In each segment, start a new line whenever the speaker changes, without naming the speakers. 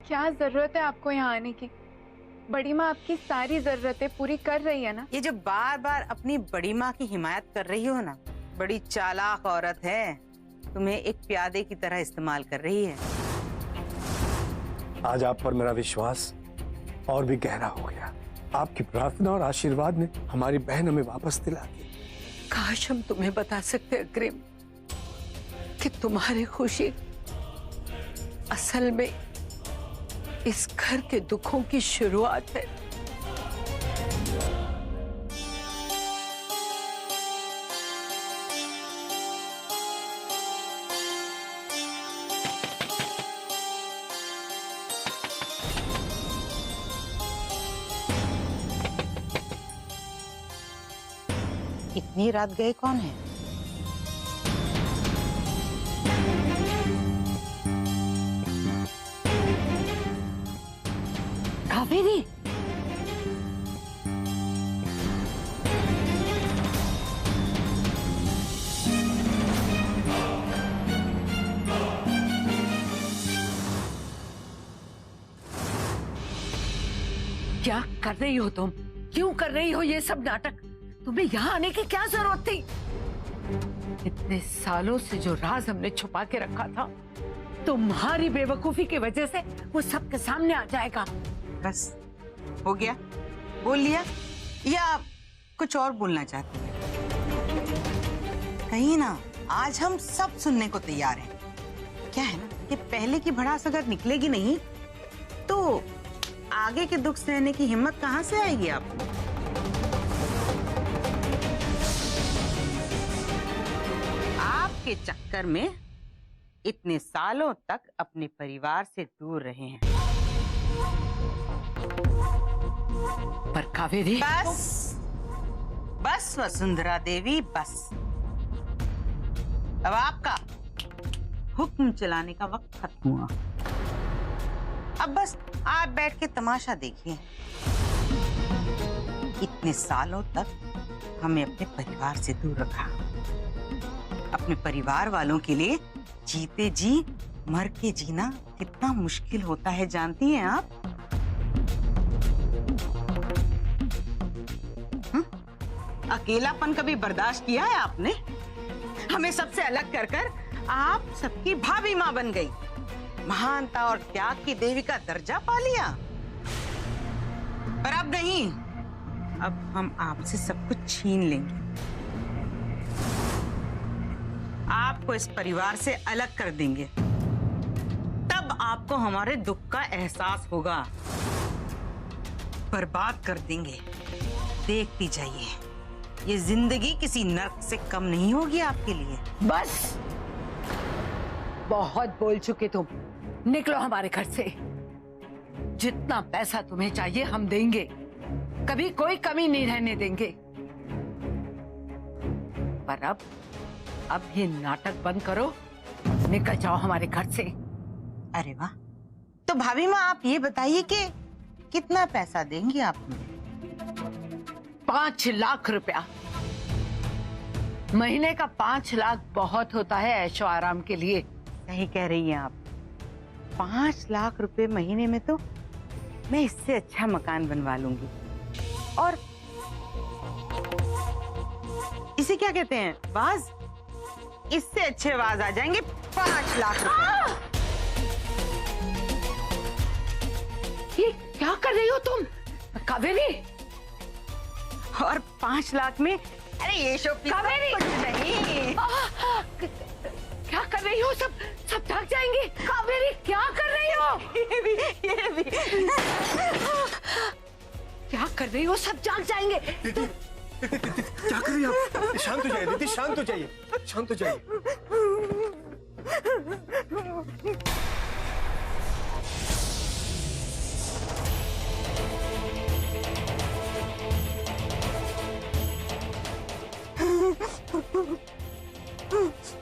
क्या जरूरत है आपको यहाँ आने की? बड़ी माँ आपकी सारी जरूरतें पूरी कर रही है ना।
ये जो बार बार अपनी बड़ी माँ की हिमायत कर रही हो ना, बड़ी चालाक औरत है, तुम्हें एक प्यादे की तरह इस्तेमाल कर रही है।
आज आप पर मेरा विश्वास और भी गहरा हो गया। आपकी प्रार्थना और आशीर्वाद ने हमारी बहन हमें वापस दिला दी।
काश हम तुम्हें बता सकते अग्रिम कि तुम्हारी खुशी असल में इस घर के दुखों की शुरुआत है।
इतनी रात गए कौन है?
कावेरी, क्या कर रही हो तुम? क्यों कर रही हो ये सब नाटक? तुम्हें यहाँ आने की क्या जरूरत थी? इतने सालों से जो राज हमने छुपा के रखा था, तुम्हारी बेवकूफी की वजह से वो सबके सामने आ जाएगा।
बस हो गया? बोल लिया या कुछ और बोलना चाहती है? कहीं ना आज हम सब सुनने को तैयार हैं। क्या है ना कि पहले की भड़ास अगर निकलेगी नहीं तो आगे के दुख सहने की हिम्मत कहां से आएगी आपको? आपके चक्कर में इतने सालों तक अपने परिवार से दूर रहे हैं।
पर कावेरी,
बस बस वसुंधरा देवी, बस। अब आपका हुक्म चलाने का वक्त खत्म हुआ। अब बस आप बैठ के तमाशा देखिए। इतने सालों तक हमें अपने परिवार से दूर रखा। अपने परिवार वालों के लिए जीते जी मर के जीना कितना मुश्किल होता है, जानती हैं आप? अकेलापन कभी बर्दाश्त किया है आपने? हमें सबसे अलग कर कर आप सबकी भाभी माँ बन गई। महानता और त्याग की देवी का दर्जा पा लिया। पर अब नहीं, अब हम आपसे सब कुछ छीन लेंगे। आपको इस परिवार से अलग कर देंगे। तब आपको हमारे दुख का एहसास होगा। बर्बाद कर देंगे। देखती जाइए, ये जिंदगी किसी नर्क से कम नहीं होगी आपके लिए।
बस बहुत बोल चुके तुम। निकलो हमारे घर से। जितना पैसा तुम्हें चाहिए हम देंगे, कभी कोई कमी नहीं रहने देंगे। पर अब ये नाटक बंद करो, निकल जाओ हमारे घर से।
अरे वाह, तो भाभी माँ आप ये बताइए कि कितना पैसा देंगी आप?
5 लाख रुपया। महीने का 5 लाख बहुत होता है ऐशो आराम के लिए।
सही कह रही हैं आप। 5 लाख रुपए महीने में तो मैं इससे अच्छा मकान बनवा लूंगी। और इसे क्या कहते हैं, वाज? इससे अच्छे वाज आ जाएंगे 5 लाख रुपए।
ये क्या कर रही हो तुम कावेरी?
और 5 लाख में अरे ये शोपीस कुछ नहीं।
क्या कर रही हो? सब थक जाएंगे। कावेरी क्या कर रही हो?
ये भी।
क्या कर रही हो? सब जाग जाएंगे।
दीदी, क्या कर रही हैं आप? शांत हो जाइए दीदी, शांत हो जाइए, शांत हो जाइए।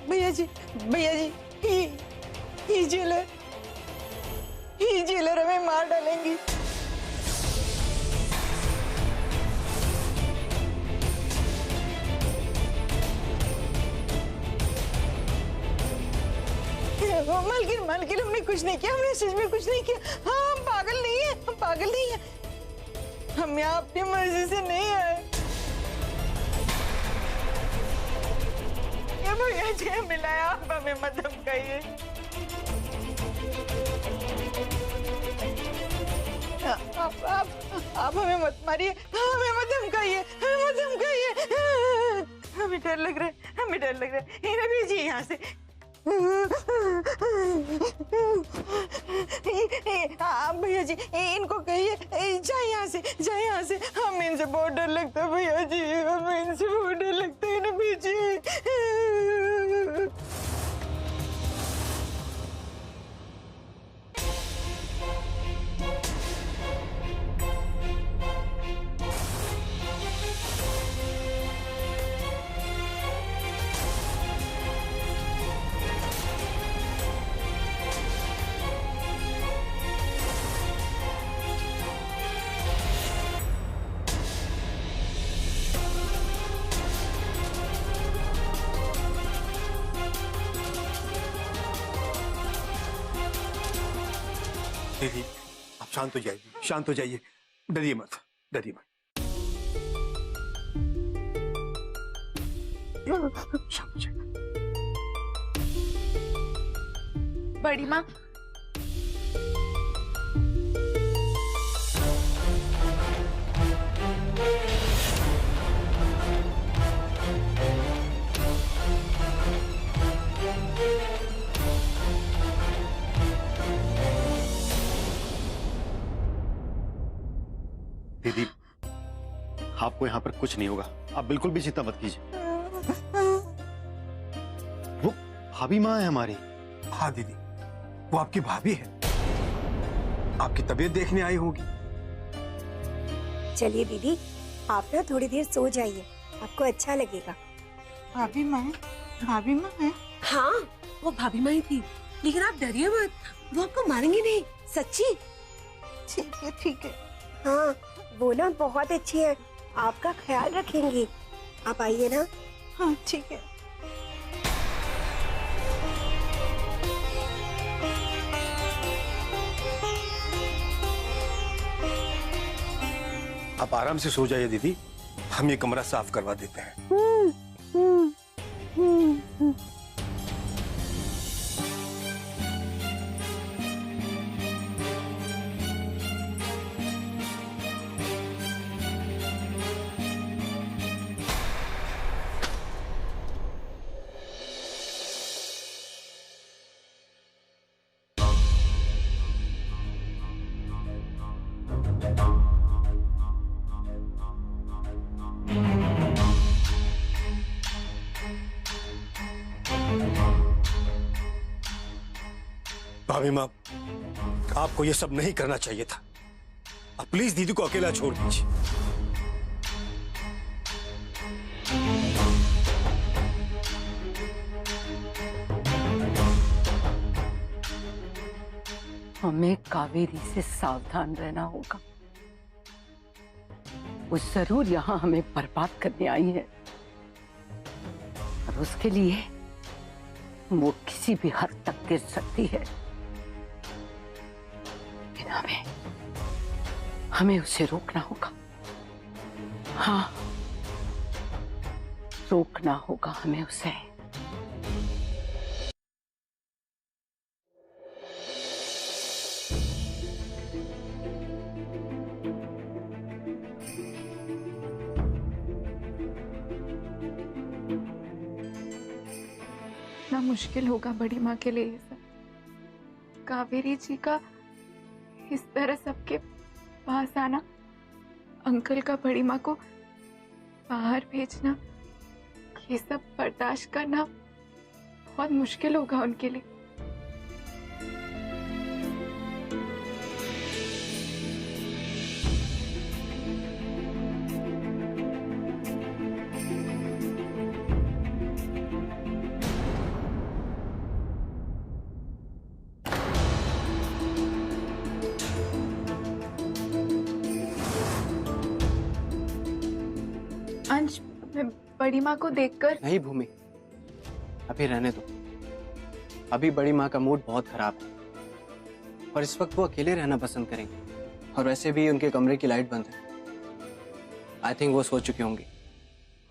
भैया जी, ये जेलर हमें मार डालेंगी।
मालकिन मालकिन हमने कुछ नहीं किया, हमने सच में कुछ नहीं किया। हाँ हम पागल नहीं है, हम पागल नहीं है, हम यहाँ अपनी मर्जी से नहीं आए। ये भैया जी मिलाया, आप हमें मत धमकाइए। आप हमें मत मारिए, हमें मत धमकाइए, हमें मत धमकाइए। हमें डर लग रहा है, हमें डर लग रहा है। इन्हें भेजिए यहाँ से। भैया जी इनको कहिए जाए यहाँ से, जाए यहाँ से। हमें इनसे बहुत डर लगता है भैया जी, हमें इनसे बहुत डर लगता है। इन्हें भेजिए।
दीदी आप शांत हो जाइए, शांत हो जाइए, डरिए मत, डरिए मत, शांत हो जाइए।
बड़ी माँ,
दीदी आपको यहाँ पर कुछ नहीं होगा, आप बिल्कुल भी चिंता मत कीजिए। वो भाभी माँ है हमारी।
हाँ दीदी, वो आपकी भाभी है, आपकी तबीयत देखने आई होगी।
चलिए दीदी आप ना थोड़ी देर सो जाइए, आपको अच्छा लगेगा।
भाभी माँ, भाभी माँ है।
हाँ वो भाभी माँ ही थी, लेकिन आप डरिए मत, वो आपको मारेंगे नहीं, सच्ची।
ठीक है ठीक है।
हाँ वो ना बहुत अच्छी है, आपका ख्याल रखेंगी। आप आइए ना।
हाँ ठीक है।
आप आराम से सो जाइए दीदी, हम ये कमरा साफ करवा देते हैं। भाभी माँ, आपको ये सब नहीं करना चाहिए था। आप प्लीज दीदी को अकेला छोड़ दीजिए।
हमें कावेरी से सावधान रहना होगा। वो जरूर यहाँ हमें बर्बाद करने आई है और उसके लिए वो किसी भी हद तक गिर सकती है। लेकिन हमें उसे रोकना होगा। हाँ, रोकना होगा हमें उसे।
इतना मुश्किल होगा बड़ी माँ के लिए ये सब। कावेरी जी का इस तरह सबके पास आना, अंकल का बड़ी माँ को बाहर भेजना, ये सब बर्दाश्त करना बहुत मुश्किल होगा उनके लिए। अंश, मैं बड़ी माँ को देखकर।
नहीं भूमि, अभी रहने दो। अभी बड़ी माँ का मूड बहुत खराब है और इस वक्त वो अकेले रहना पसंद करेंगे, और वैसे भी उनके कमरे की लाइट बंद है। आई थिंक वो सो चुकी होंगी,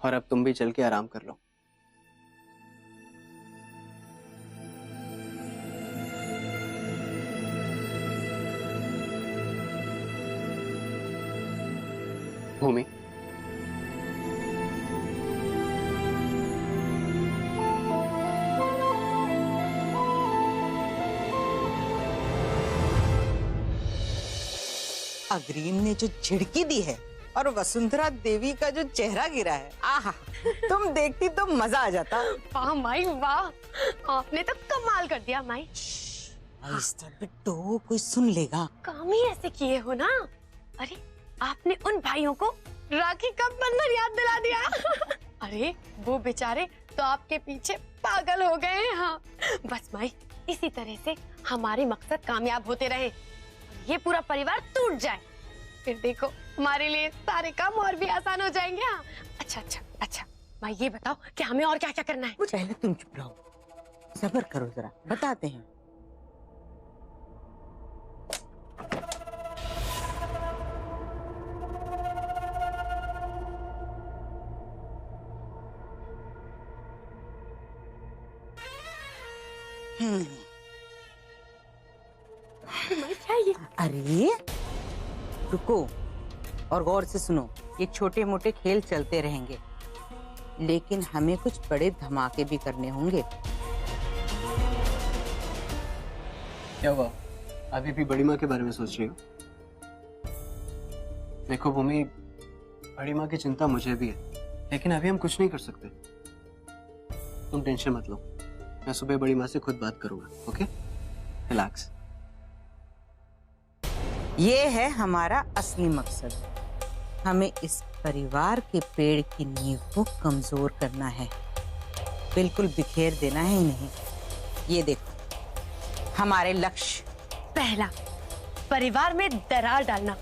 और अब तुम भी चल के आराम कर लो। भूमि,
अग्रीम ने जो झिड़की दी है और वसुंधरा देवी का जो चेहरा गिरा है, आहा, तुम देखती तो मजा आ जाता।
वाह माई वाह, आपने तो कमाल कर दिया माई।
आहिस्ता बिट्टो, कोई सुन लेगा।
काम ही ऐसे किए हो ना। अरे आपने उन भाइयों को राखी का बंधन याद दिला दिया। अरे वो बेचारे तो आपके पीछे पागल हो गए हैं। हाँ बस माई, इसी तरह से हमारे मकसद कामयाब होते रहे, ये पूरा परिवार टूट जाए, फिर देखो हमारे लिए सारे काम और भी आसान हो जाएंगे। हाँ अच्छा अच्छा अच्छा, माई ये बताओ कि हमें और क्या क्या करना है?
पहले तुम चुप रहो, सब्र करो जरा, बताते हैं।
क्या ये?
अरे रुको और गौर से सुनो, ये छोटे मोटे खेल चलते रहेंगे, लेकिन हमें कुछ बड़े धमाके भी करने होंगे।
क्या हुआ, अभी भी बड़ी माँ के बारे में सोच रही हो? देखो भूमि, बड़ी माँ की चिंता मुझे भी है, लेकिन अभी हम कुछ नहीं कर सकते। तुम टेंशन मत लो, मैं सुबह बड़ी माँ से खुद बात करूंगा। Okay, relax.
ये है हमारा असली मकसद, हमें इस परिवार के पेड़ की नींव को कमजोर करना है, बिल्कुल बिखेर देना है इन्हें। ये देखो हमारे लक्ष्य।
पहला, परिवार में दरार डालना,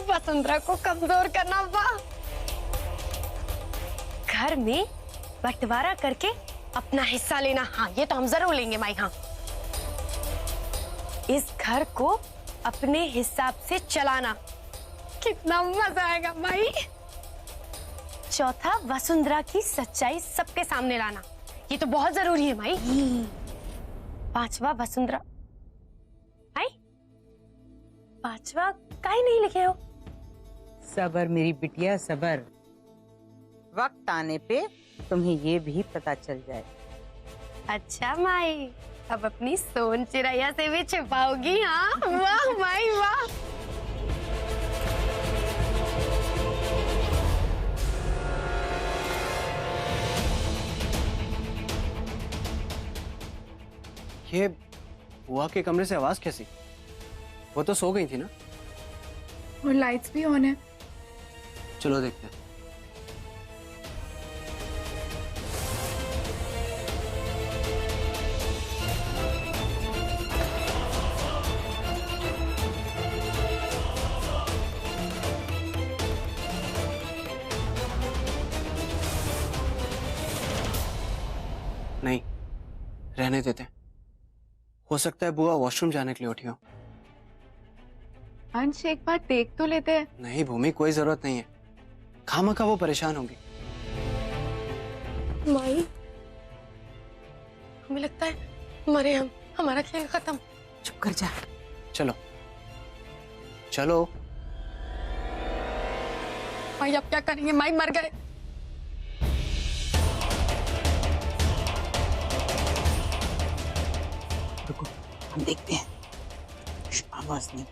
वसुंधरा को कमजोर करना। वाह। घर में बंटवारा करके अपना हिस्सा लेना, हाँ ये तो हम जरूर लेंगे माई। हाँ, इस घर को अपने हिसाब से चलाना, कितना मजा आएगा माई। चौथा, वसुंधरा की सच्चाई सबके सामने लाना, ये तो बहुत जरूरी है माई। पांचवा, वसुंधरा आई, पांचवा काहे नहीं लिखे हो?
सबर मेरी बिटिया सबर, वक्त आने पे तुम्हें ये भी पता चल जाए।
अच्छा माई, अब अपनी सोन चिरैया से भी छिपाओगी? हाँ वाह माई वाह।
ये बुआ के कमरे से आवाज कैसी? वो तो सो गई थी ना?
और लाइट्स भी ऑन है।
चलो देखते हैं। नहीं, रहने देते, हो सकता है बुआ वॉशरूम जाने के लिए उठी हो।
अंश एक बार देख तो लेते हैं।
नहीं भूमि, कोई जरूरत नहीं है, खामखा वो परेशान होंगी।
माई, हमें लगता है मरे हम, हमारा खेल खत्म।
चुप कर जा।
चलो चलो।
माई अब क्या करेंगे? माई मर गए।
रुको, हम देखते हैं। आवाज नहीं।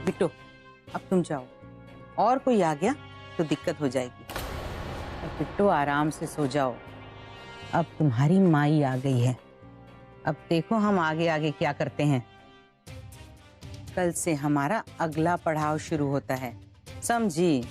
बिट्टो, अब तुम जाओ, और कोई आ गया तो दिक्कत हो जाएगी। और बिट्टो आराम से सो जाओ, अब तुम्हारी माई आ गई है। अब देखो हम आगे आगे क्या करते हैं। कल से हमारा अगला पड़ाव शुरू होता है, समझी?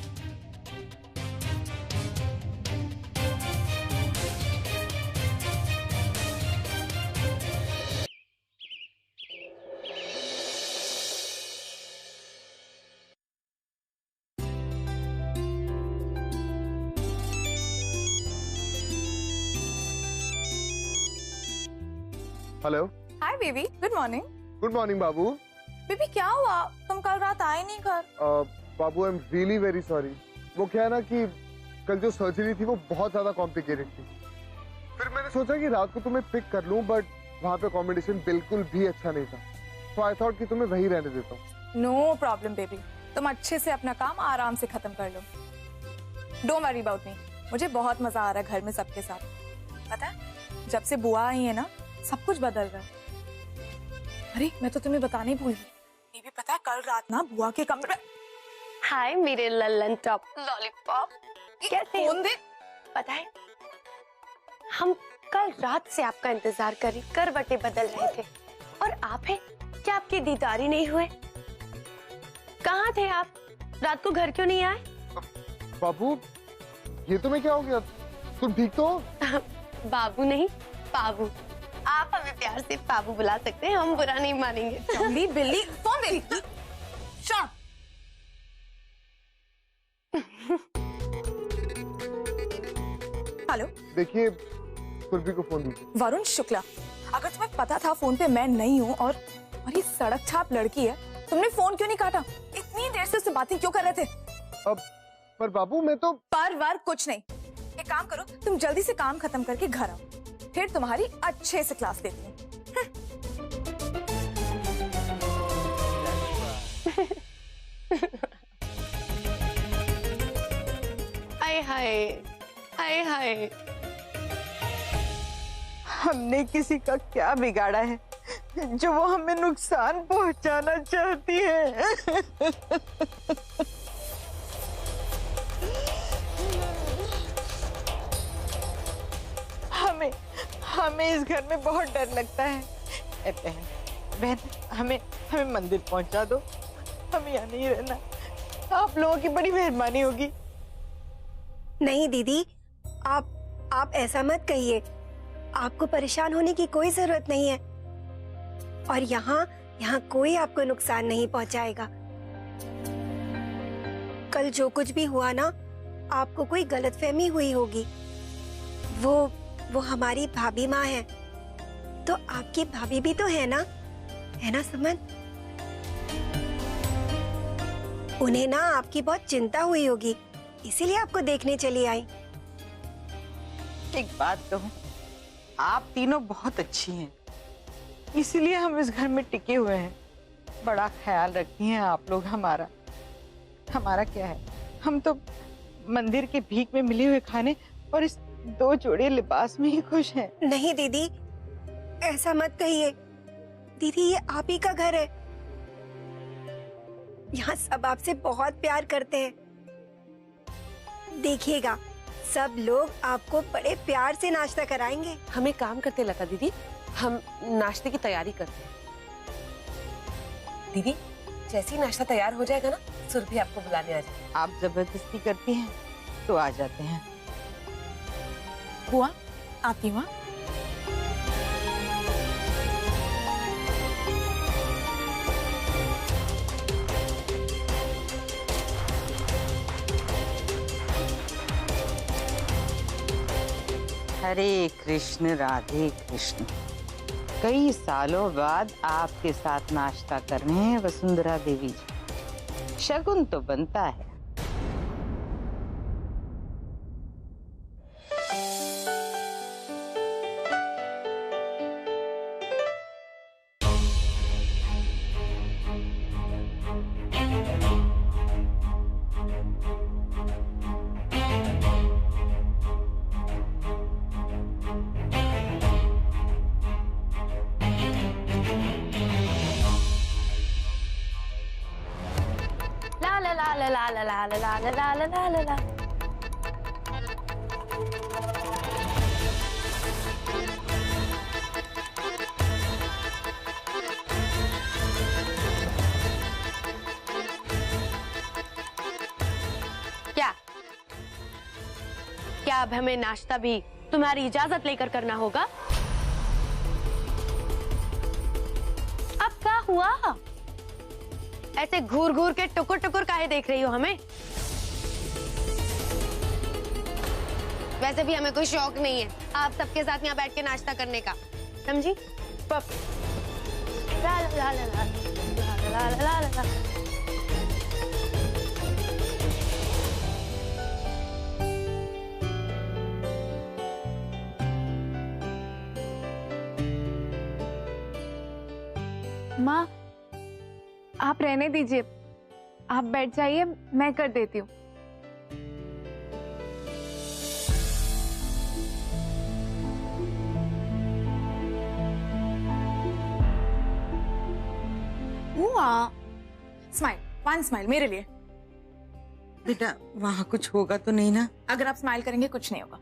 Hello.
Hi baby, good morning.
Good morning बाबू।
बेबी क्या हुआ, तुम कल रात आए नहीं घर?
बाबू I am really very sorry. वो क्या है ना कि कल जो सर्जरी थी वो बहुत ज्यादा कॉम्प्लिकेटेड थी। फिर मैंने सोचा कि रात को तुम्हें पिक कर लूं, बट वहाँ पे अकोमोडेशन बिल्कुल भी अच्छा नहीं था, तो आई थॉट कि तुम्हें वहीं रहने देता हूँ।
नो प्रॉब्लम बेबी, तुम अच्छे से अपना काम आराम से खत्म कर लो। Don't worry about me. मुझे बहुत मजा आ रहा है घर में सबके साथ। पता है, जब से बुआ आई है ना, सब कुछ बदल रहा है। अरे मैं तो तुम्हें बताने भूल गई बेबी, पता है कल रात ना बुआ के कमरे।
हाय मेरे लल्लन टॉप लॉलीपॉप, कैसे हो?
फोन दे।
पता है हम कल रात से आपका इंतजार कर रही, करवटें बदल रहे थे, और आप हैं क्या? आपके दीदार ही नहीं हुए? कहाँ थे आप? रात को घर क्यों नहीं आए?
बाबू ये तुम्हें क्या हो गया? तुम ठीक तो हो?
बाबू नहीं, बाबू। आप हमें प्यार से बाबू बुला सकते हैं, हम बुरा नहीं मानेंगे।
चंदी बिल्ली, फोन दे। शट। हेलो।
देखिए सुरभि को फोन दीजिए।
वरुण शुक्ला, अगर तुम्हें पता था फोन पे मैं नहीं हूँ और ये सड़क छाप लड़की है, तुमने फोन क्यों नहीं काटा? इतनी देर से उससे बातें क्यों कर रहे थे?
अब पर बाबू मैं तो
पर वार कुछ नहीं। एक काम करो, तुम जल्दी से काम खत्म करके घर आओ, फिर तुम्हारी अच्छे से क्लास देती हूँ।
हाय हाय हाय हाय।
हमने किसी का क्या बिगाड़ा है जो वो हमें नुकसान पहुंचाना चाहती है? हमें इस घर में बहुत डर लगता है। बहन हमें मंदिर पहुंचा दो, हमें यहाँ नहीं रहना। आप लोगों की बड़ी मेहरबानी होगी।
नहीं दीदी, आप ऐसा मत कहिए। आपको परेशान होने की कोई जरूरत नहीं है, और यहाँ कोई आपको नुकसान नहीं पहुंचाएगा। कल जो कुछ भी हुआ ना, आपको कोई गलतफहमी हुई होगी। वो हमारी भाभी माँ है, तो आपकी भाभी भी तो है ना सुमन? उन्हें ना आपकी बहुत चिंता हुई होगी, इसीलिए आपको देखने चली आई।
एक बात कहूँ, आप तीनों बहुत अच्छी हैं, इसीलिए हम इस घर में टिके हुए हैं। बड़ा ख्याल रखती हैं आप लोग हमारा। हमारा क्या है, हम तो मंदिर के भीख में मिले हुए खाने और इस 2 जोड़े लिबास में ही खुश हैं।
नहीं दीदी, ऐसा मत कहिए। दीदी ये आप ही का घर है, यहाँ सब आपसे बहुत प्यार करते हैं। देखिएगा, सब लोग आपको बड़े प्यार से नाश्ता कराएंगे।
हमें काम करते लता दीदी, हम नाश्ते की तैयारी करते हैं। दीदी जैसे ही नाश्ता तैयार हो जाएगा ना, सुरभि आपको बुलाने आ जाएगी।
आप जबरदस्ती करती हैं तो आ जाते हैं। बुआ आती हूँ।
हरे कृष्ण राधे कृष्ण। कई सालों बाद आपके साथ नाश्ता कर रहे हैं वसुंधरा देवी जी, शगुन तो बनता है।
ला। क्या अब हमें नाश्ता भी तुम्हारी इजाजत लेकर करना होगा? अब क्या हुआ? ऐसे घूर घूर के टुकुर टुकुर काहे देख रही हो हमें? वैसे भी हमें कोई शौक नहीं है आप सबके साथ यहाँ बैठ के नाश्ता करने का, समझी? पप ला ला ला ला ला ला ला ला ला।
माँ, आप रहने दीजिए, आप बैठ जाइए, मैं कर देती हूँ।
स्माइल, वन स्माइल मेरे लिए।
बेटा वहां कुछ होगा तो नहीं ना?
अगर आप स्माइल करेंगे कुछ नहीं होगा।